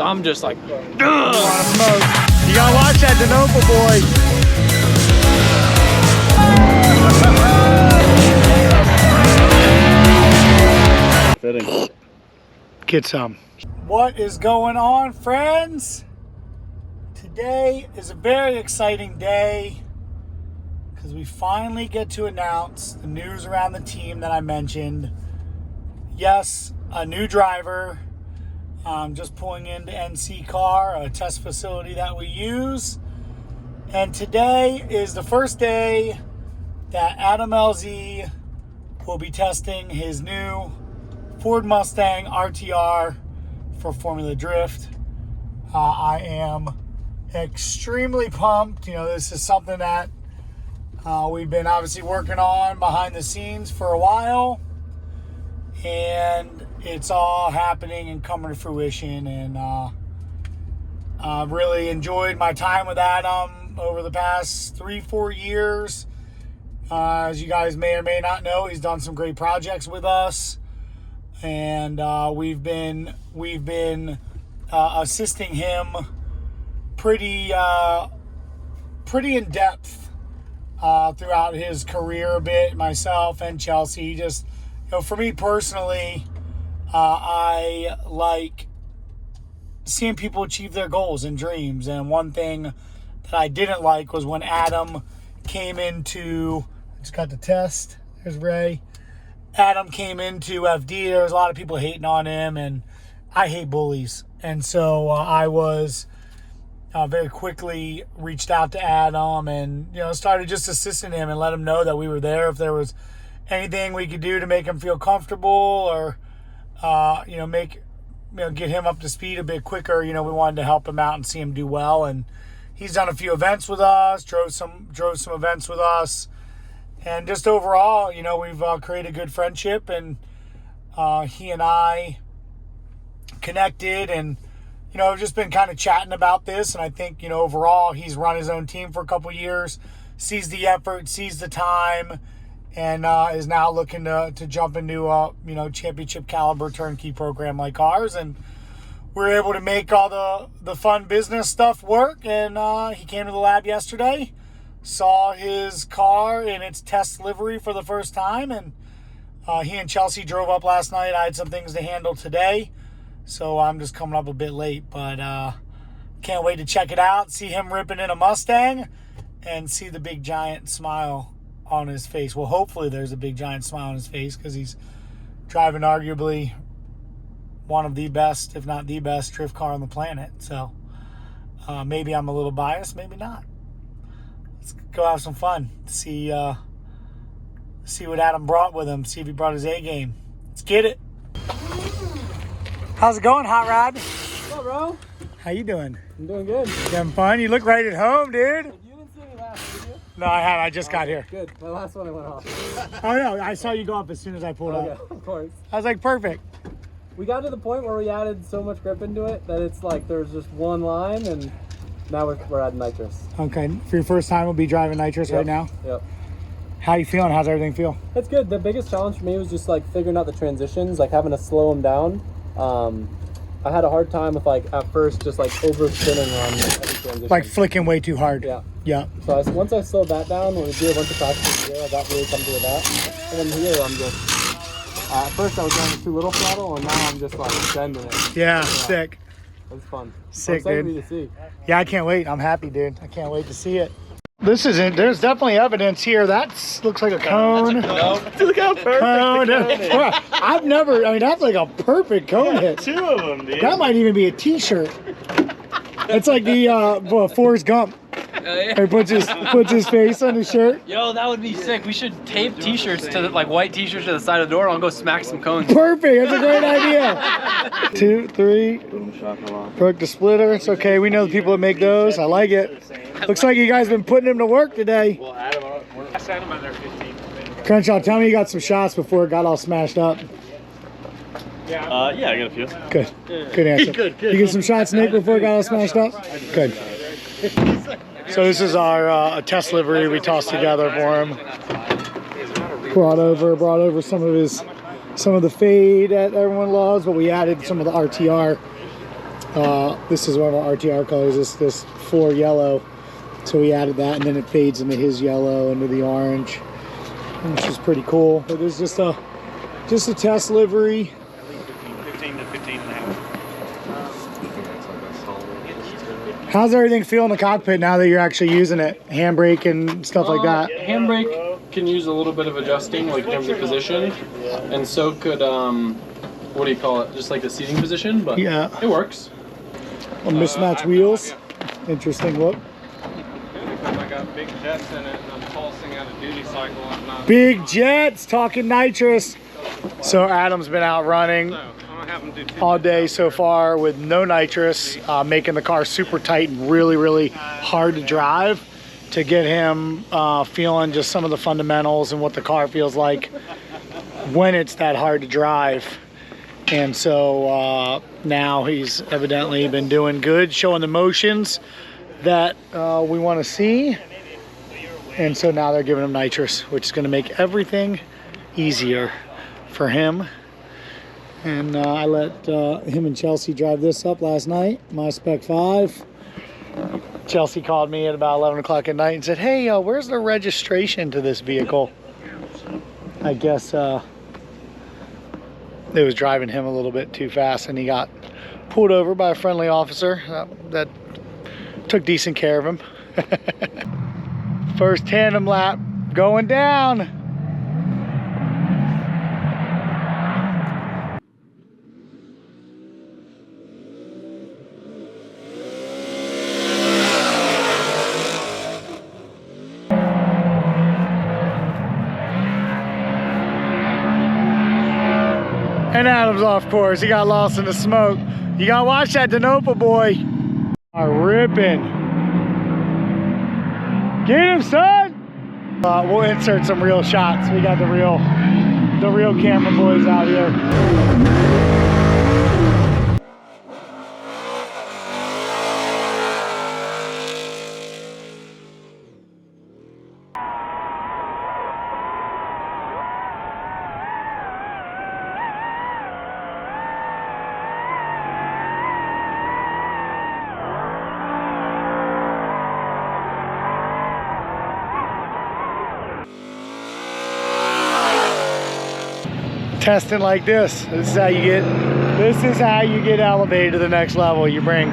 So I'm just like, ugh. You gotta watch that Denofa boy. Fitting. Get some. What is going on, friends? Today is a very exciting day because we finally get to announce the news around the team that I mentioned. Yes, a new driver. Just pulling into NC Car, a test facility that we use. And today is the first day that Adam LZ will be testing his new Ford Mustang RTR for Formula Drift. I am extremely pumped. You know, this is something that we've been obviously working on behind the scenes for a while. And it's all happening and coming to fruition. And I've really enjoyed my time with Adam over the past 3-4 years. As you guys may or may not know, he's done some great projects with us. And we've been assisting him pretty in depth throughout his career a bit, myself and Chelsea. Just, you know, for me personally, I like seeing people achieve their goals and dreams. And one thing that I didn't like was when Adam came into, I just got the test. There's Ray. Adam came into FD. There was a lot of people hating on him, and I hate bullies. And so I was very quickly reached out to Adam and, you know, started just assisting him and let him know that we were there if there was anything we could do to make him feel comfortable or, get him up to speed a bit quicker. You know, we wanted to help him out and see him do well. And he's done a few events with us, drove some events with us. And just overall, you know, we've created a good friendship, and he and I connected, and, you know, just been kind of chatting about this. And I think, you know, overall, he's run his own team for a couple years, sees the effort, sees the time, and is now looking to jump into a, championship caliber turnkey program like ours. And we're able to make all the fun business stuff work. And he came to the lab yesterday, saw his car in its test livery for the first time, and he and Chelsea drove up last night. I had some things to handle today, so I'm just coming up a bit late, but can't wait to check it out, see him ripping in a Mustang, and see the big giant smile on his face. Well, hopefully there's a big giant smile on his face, because he's driving arguably one of the best, if not the best, drift car on the planet. So maybe I'm a little biased, maybe not. Let's go have some fun. See what Adam brought with him. See if he brought his A game. Let's get it. How's it going, Hot Rod? what's up, bro? How you doing? I'm doing good. You having fun? You look right at home, dude. You didn't see me last, did you? No, I haven't. I just got here. Good. My last one I went off. Oh, no. I saw you go up as soon as I pulled up. Of course. I was like, perfect. We got to the point where we added so much grip into it that it's like there's just one line, and now we're adding nitrous. Okay. For your first time, we'll be driving nitrous right now? Yep. How you feeling? How's everything feel? It's good. The biggest challenge for me was just like figuring out the transitions, like having to slow them down. I had a hard time with, like, at first just like overspinning on every transition. Like flicking way too hard. Yeah. Yeah. So once I slowed that down, when we do a bunch of practice here, I got really comfortable with that. And then here I'm just, at first I was going with too little throttle, and now I'm just like extending it. Yeah, sick. It's fun. Sick, I'm excited dude. to see. Yeah, I can't wait. I'm happy, dude. I can't wait to see it. This isn't, there's definitely evidence here. That looks like a cone. Look how perfect the cone is. I've never, that's like a perfect cone hit. 2 of them, dude. That might even be a t-shirt. It's like the Forrest Gump. He puts his face on his shirt. Yo, that would be sick. We should tape t-shirts to like white t-shirts to the side of the door, and I'll go smack some cones. Perfect. That's a great idea. 2, 3. Broke the splitter. It's okay. We know the people that make those. I like it. Looks like you guys been putting him to work today. Well, Adam, I sent him on there 15. Crenshaw, tell me you got some shots before it got all smashed up. Yeah, I got a few. Good. Good answer. Good. You get some shots, Nick, before it got all smashed up? Good. So this is our test livery we tossed together for him. Brought over some of the fade that everyone loves, but we added some of the RTR This is one of our RTR colors, this floor yellow. So we added that, and then it fades into his yellow, into the orange, which is pretty cool. It is just a test livery. 15 to 15 and a half. How's everything feel in the cockpit now that you're actually using it? Handbrake and stuff like that? Handbrake can use a little bit of adjusting, like in terms of position, and so could, what do you call it? Just like the seating position, but yeah, it works. Mismatched wheels. Interesting look. Because I got big jets in it and I'm pulsing at a duty cycle. I'm not Big jets, talking nitrous. So Adam's been out running all day so far with no nitrous, making the car super tight and really, really hard to drive to get him feeling just some of the fundamentals and what the car feels like when it's that hard to drive. And so now he's evidently been doing good, showing the motions that we want to see. And so now they're giving him nitrous, which is going to make everything easier for him. And I let him and Chelsea drive this up last night, my Spec 5. Chelsea called me at about 11 o'clock at night and said, hey, where's the registration to this vehicle? I guess it was driving him a little bit too fast, and he got pulled over by a friendly officer that took decent care of him. First tandem lap going down. And Adam's off course. He got lost in the smoke. You gotta watch that Denopa boy. Are ripping. Get him, son. We'll insert some real shots. We got the real camera boys out here. Testing like this. This is how you get elevated to the next level. You bring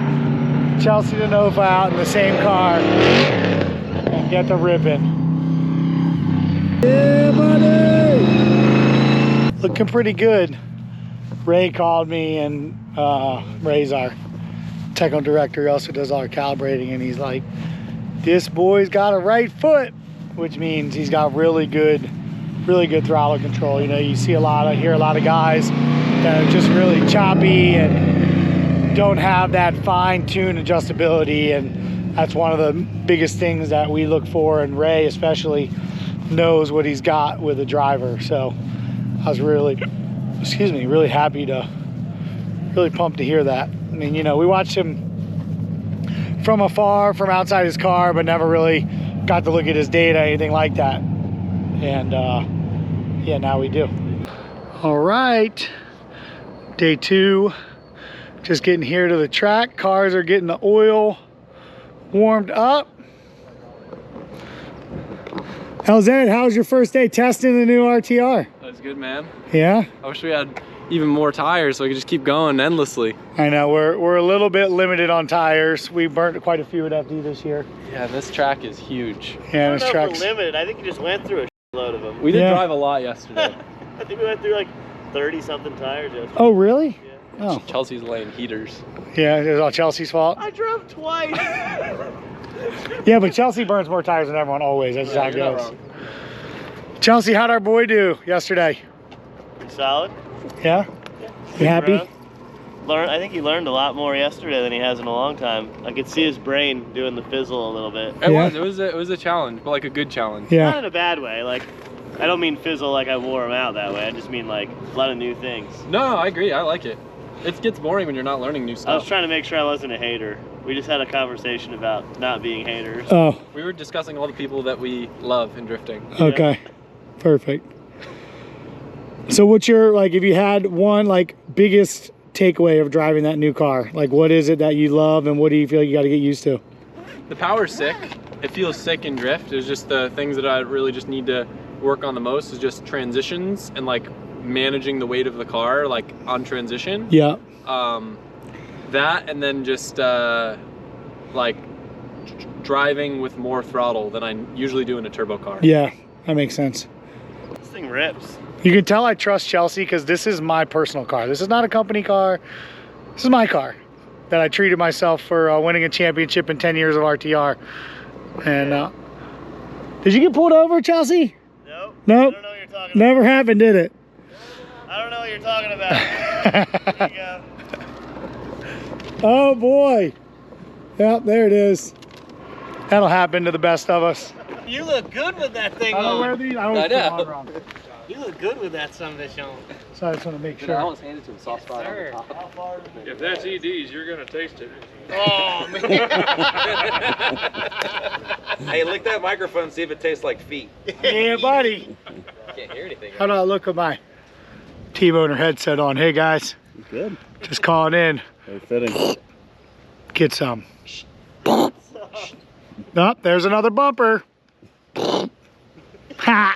Chelsea Denofa out in the same car and get the ripping. Yeah, buddy! Looking pretty good. Ray called me, and Ray's our technical director. He also does all our calibrating, and he's like, this boy's got a right foot, which means he's got really good throttle control. You know, you hear a lot of guys that are just really choppy and don't have that fine-tuned adjustability, and that's one of the biggest things that we look for, and Ray especially knows what he's got with a driver. So I was really happy to, really pumped to hear that. I mean, you know, we watched him from afar, from outside his car, but never really got to look at his data, anything like that. And yeah, now we do. All right, day 2, just getting here to the track. Cars are getting the oil warmed up. How's Ed? How was your first day testing the new RTR? That was good, man. Yeah? I wish we had even more tires so we could just keep going endlessly. I know, we're a little bit limited on tires. We burnt quite a few at FD this year. Yeah, this track is huge. Yeah, I this don't know if track's we're limited. I think you just went through a load of them. We did drive a lot yesterday. I think we went through like 30-something tires yesterday. Oh, really? Yeah. Oh. Chelsea's laying heaters. Yeah, it was all Chelsea's fault. I drove twice. Yeah, but Chelsea burns more tires than everyone always. That's just how it you're not goes. wrong. Chelsea, how'd our boy do yesterday? Solid. Yeah? You happy? I think he learned a lot more yesterday than he has in a long time. I could see his brain doing the fizzle a little bit. It was a challenge, but like a good challenge. Yeah. Not in a bad way. Like, I don't mean fizzle like I wore him out that way. I just mean like a lot of new things. No, I agree. I like it. It gets boring when you're not learning new stuff. I was trying to make sure I wasn't a hater. We just had a conversation about not being haters. Oh, We were discussing all the people that we love in drifting. okay. Perfect. So what's your, like, if you had one, like, biggest takeaway of driving that new car? Like, what is it that you love, and what do you feel you got to get used to? The power's sick. It feels sick in drift. It's just the things that I really just need to work on the most is just transitions and like managing the weight of the car, like on transition. Yeah. That, and then just like driving with more throttle than I usually do in a turbo car. Yeah, that makes sense. This thing rips. You can tell I trust Chelsea because this is my personal car. This is not a company car. This is my car that I treated myself for winning a championship in 10 years of RTR. And did you get pulled over, Chelsea? Nope. Nope. I don't know what you're talking about. Never happened, did it? I don't know what you're talking about. There you go. Oh boy. Yep, there it is. That'll happen to the best of us. You look good with that thing I don't on. wear these. I always I put them know. on wrong. You look good with that sumbitch on. So I just want to make I sure. almost handed to him soft spot on the Sir. top. How far is it? If that's ED's, you're gonna taste it. Oh, man. Hey, lick that microphone and see if it tastes like feet. Yeah, buddy. Can't hear anything. How do I look with my T-Boner headset on? Hey guys, Good. just calling in. Very fitting. Get some. Oh, there's another bumper. Ha!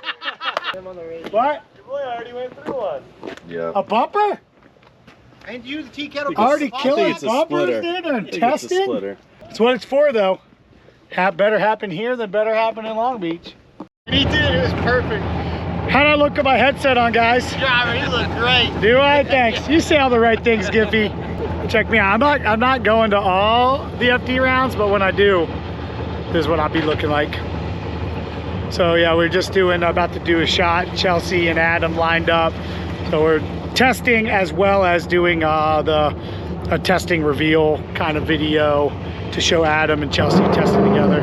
What? Your boy already went through one. Yeah. A bumper? And you, the tea kettle. Already killing it. bumpers, dude, and testing? That's what it's for, though. Better happen here than better happen in Long Beach. He did. It was perfect. How'd I look with my headset on, guys? Driver, you look great. Do I? Thanks. You say all the right things, Giffy. Check me out. I'm not going to all the FD rounds, but when I do, this is what I'll be looking like. So yeah, we're just about to do a shot. Chelsea and Adam lined up. So we're testing as well as doing a testing reveal kind of video to show Adam and Chelsea testing together.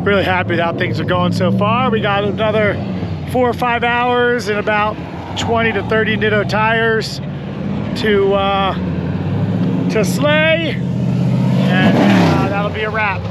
Really happy with how things are going so far. We got another 4 or 5 hours and about 20 to 30 Nitto tires to slay, and that'll be a wrap.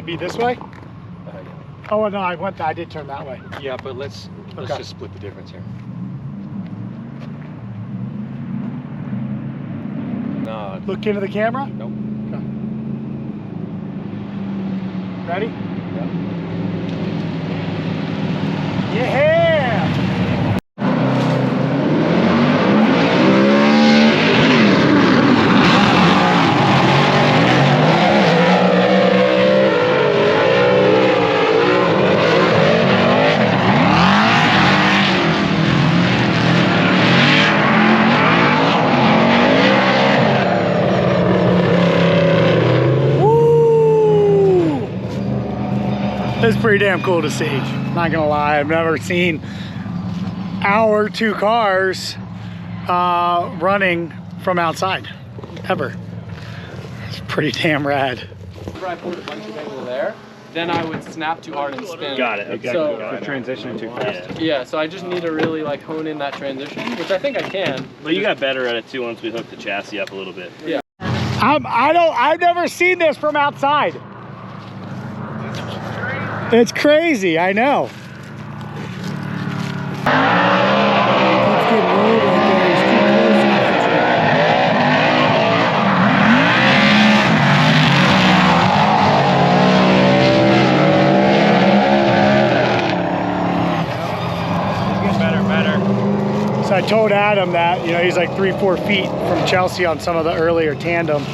Be this way? Oh no, I did turn that way. Yeah, but let's Okay. just split the difference here. No. Look into the camera. Nope. Okay. Ready? Yeah! It's pretty damn cool to see. Not gonna lie, I've never seen our two cars running from outside, ever. It's pretty damn rad. Whenever I put a bunch of angle there, then I would snap too hard and spin. Got it. Okay. So Got it. Transitioning too fast. yeah, so I just need to really like hone in that transition, which I think I can. But you got better at it too once we hooked the chassis up a little bit. Yeah. I've never seen this from outside. It's crazy, I know. Let's get road right there. It's too close. Better. So I told Adam that, you know, he's like 3-4 feet from Chelsea on some of the earlier Tandem.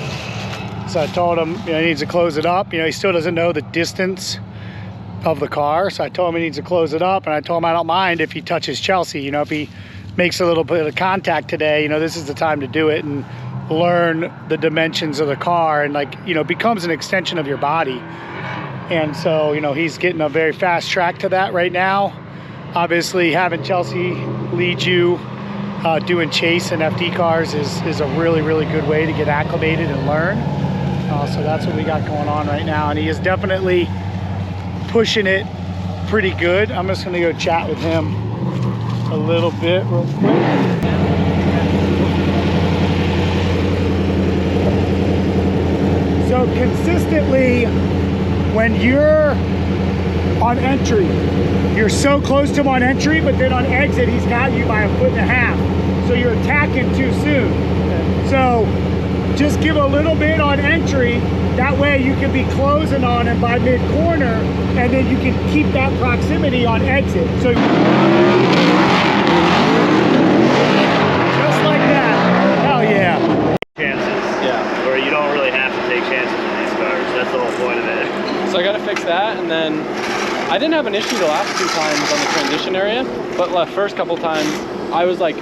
So I told him, you know, he needs to close it up. You know, he still doesn't know the distance of the car. So I told him he needs to close it up, and I told him I don't mind if he touches Chelsea. You know, if he makes a little bit of contact today, you know, this is the time to do it and learn the dimensions of the car, and like, you know, becomes an extension of your body. And so, you know, he's getting a very fast track to that right now. Obviously, having Chelsea lead you doing chase and FD cars is a really, really good way to get acclimated and learn. So that's what we got going on right now. And he is definitely pushing it pretty good. I'm just gonna go chat with him a little bit real quick. So consistently, when you're on entry, you're so close to him on entry, but then on exit, he's got you by 1.5 feet. So you're attacking too soon. So just give a little bit on entry. That way you can be closing on him by mid-corner, and then you can keep that proximity on exit. So just like that. Hell yeah. Chances. Yeah. Where you don't really have to take chances with these cars. That's the whole point of it. So I got to fix that, and then I didn't have an issue the last 2 times on the transition area, but the first couple times I was like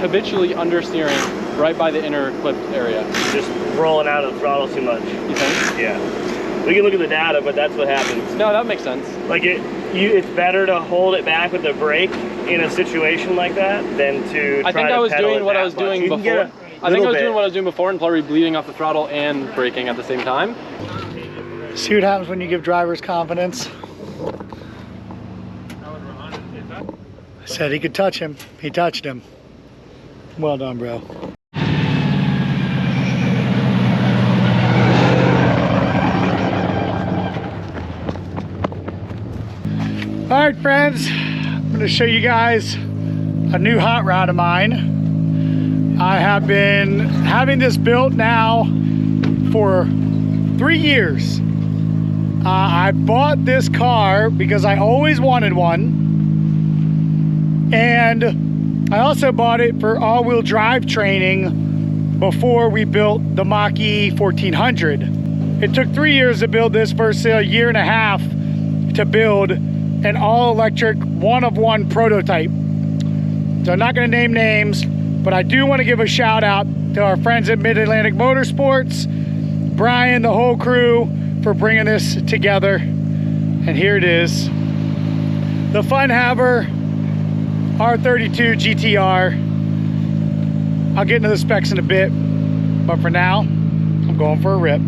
habitually understeering right by the inner clipped area. Just rolling out of the throttle too much. You think? Yeah. We can look at the data, but that's what happens. No, that makes sense. Like it's better to hold it back with the brake in a situation like that than to try I think to I was pedal doing it what I that was much. doing You can get before. a I think I was little doing what I bit. was doing before and probably bleeding off the throttle and braking at the same time. See what happens when you give drivers confidence. I said he could touch him. He touched him. Well done, bro. All right, friends, I'm going to show you guys a new hot rod of mine. I have been having this built now for 3 years. I bought this car because I always wanted one, and I also bought it for all-wheel drive training before we built the Mach-E 1400. It took 3 years to build this versus a year and a half to build an all-electric one-of-one prototype. So I'm not going to name names, but I do want to give a shout out to our friends at Mid-Atlantic Motorsports, Brian, the whole crew, for bringing this together. And here it is, the Fun Haver R32 GTR. I'll get into the specs in a bit, but for now, I'm going for a rip.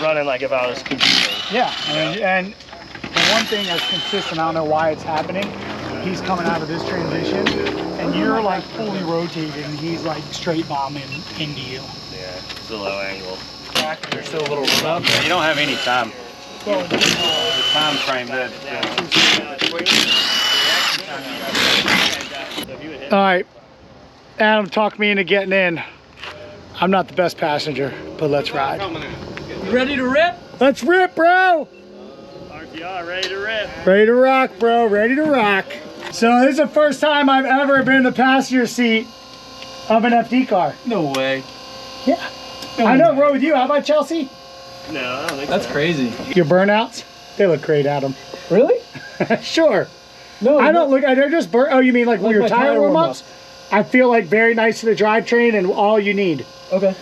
Running like if I was competing. Yeah, and the one thing that's consistent, I don't know why it's happening, he's coming out of this transition, and you're like fully rotated, and he's like straight bombing into you. Yeah, it's a low angle. There's still a little run up. You don't have any time. The time frame that. All right, Adam talked me into getting in. I'm not the best passenger, but let's ride. You ready to rip? Let's rip, bro. RTR, ready to rip. Ready to rock, bro, ready to rock. So this is the first time I've ever been in the passenger seat of an FD car. No way. Yeah. I know, rode with you. How about Chelsea? No, I don't think That's so. crazy. Your burnouts? They look great, Adam. Really? Sure. No, I don't look, they're just burnt. Oh, you mean like Like your my tire tire warm-ups? I feel like very nice to the drivetrain and all you need. Okay.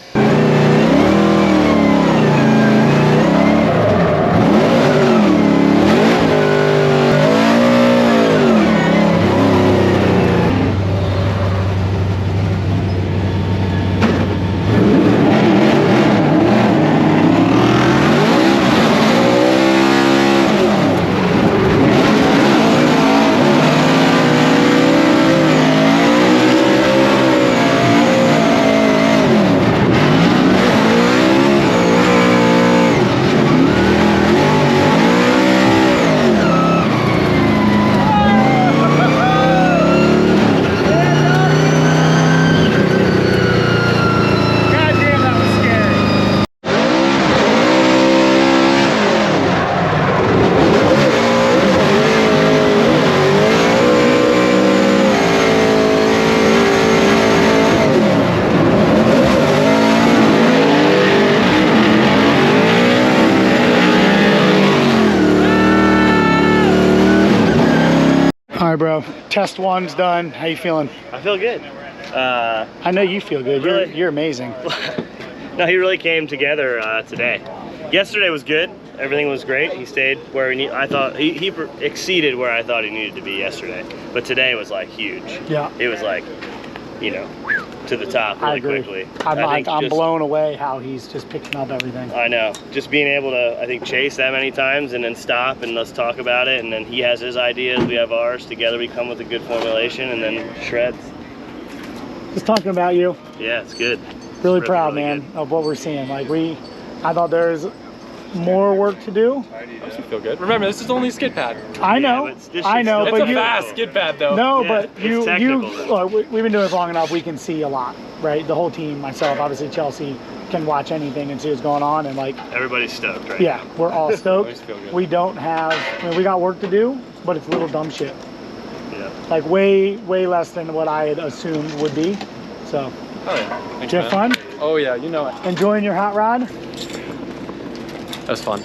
bro. Test 1's done. How you feeling? I feel good. I know you feel good. Really? You're amazing. No, he really came together today. Yesterday was good. Everything was great. He stayed where I thought he exceeded where I thought he needed to be yesterday. But today was like huge. Yeah. It was like, you know, to the top really quickly. I'm blown away how he's just picking up everything. I know. Just being able to, I think, chase that many times and then stop and let's talk about it. And then he has his ideas, we have ours. Together we come with a good formulation and then shreds. Just talking about you. Yeah, it's good. Really It's proud, really man, good. of what we're seeing. Like I thought there's more work to do. I feel good. Remember, this is only a skid pad. I know, but this I shit's know, still but It's a you. fast skid pad, though. No, Yeah, but it's you technical, though. look, we've been doing this long enough. We can see a lot, right? The whole team, myself, obviously Chelsea, can watch anything and see what's going on, and like, Everybody's stoked, right? yeah, we're all stoked. Always feel good. We don't have, I mean, we got work to do, but it's little dumb shit. Yeah. Like way less than what I had assumed would be. So, Oh, yeah. Thanks, did you have man. fun? Oh, yeah, you know it. Enjoying your hot rod? That was fun.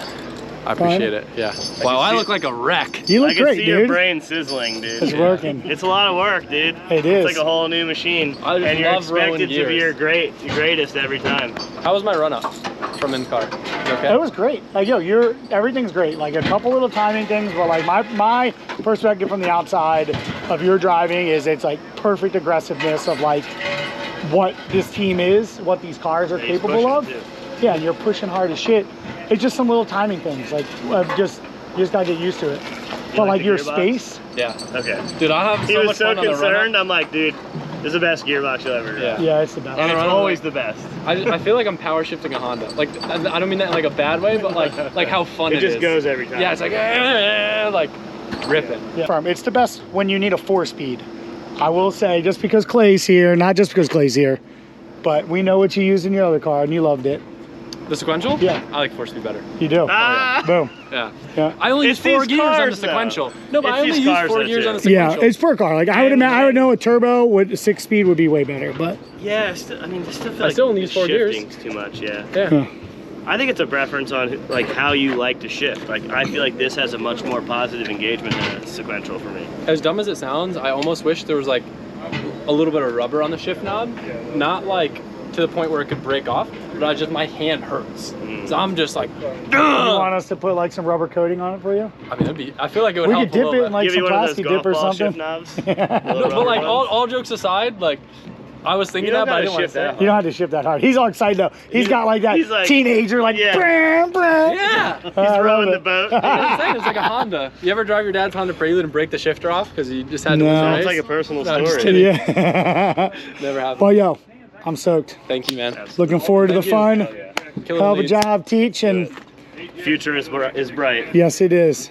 I appreciate it. Yeah. Wow, I look like a wreck. You I look can great, see your dude. brain sizzling, dude. It's working. It's a lot of work, dude. It is. It's like a whole new machine. I just and you're love rolling expected to be gears. your greatest every time. How was my run-up from in car? You okay? It was great. Like, yo, everything's great. Like a couple little timing things, but like my perspective from the outside of your driving is it's like perfect aggressiveness of like what this team is, what these cars are He's capable of. pushing, too. Yeah, and you're pushing hard as shit. It's just some little timing things. Like you just gotta get used to it. But like like the your gearbox? space, Yeah. Okay. Dude, I have He so was much so fun on the concerned. run-up. I'm like, dude, this is the best gearbox you'll ever drive. yeah, it's the best. And it's run-up, always the best. I feel like I'm power shifting a Honda. Like, I don't mean that in like a bad way, but like how fun it It just is. goes every time. Yeah, it's like ripping. Yeah. It's the best when you need a 4-speed. I will say, just because Clay's here, not just because Clay's here, but we know what you used in your other car and you loved it. The sequential? Yeah. I like 4-speed better. You do. Ah! Boom. Yeah. Yeah. I only use It's 4 these gears on the cars, though. sequential. No, but It's I only these use cars, 4 though, gears too. on the sequential. Yeah, it's for a car. Like I would know a turbo with a 6-speed would be way better, but Yeah, I mean, I still feel like still only use 4 gears. shifting's too much, yeah. Yeah. I think it's a preference on like how you like to shift. Like I feel like this has a much more positive engagement than a sequential for me. As dumb as it sounds, I almost wish there was like a little bit of rubber on the shift knob. Not like to the point where it could break off, but my hand hurts. So I'm just like, you want us to put like some rubber coating on it for you? I mean, I feel like it would We help could dip a it little in bit. like Give you some one of those plastic golf dip or ball shift something. knobs. No, but like all jokes aside, like I was thinking You don't that, but I gotta didn't want to shift say that it. You don't have to shift that hard. He's all excited though. He's got like that he's like- teenager like Yeah. brah, brah. Yeah. He's I love rowing it. the boat. You know what I'm saying? It's like a Honda. You ever drive your dad's Honda Prelude and break the shifter off because you just had to No. win the Sounds race? like a personal No, just story. kidding. Yeah. Never happened. Well, yo, I'm stoked. Thank you, man. Looking forward to the fun. Oh, yeah. Killing Hell of a leads. job, Teach, and Future is bright. yes, it is.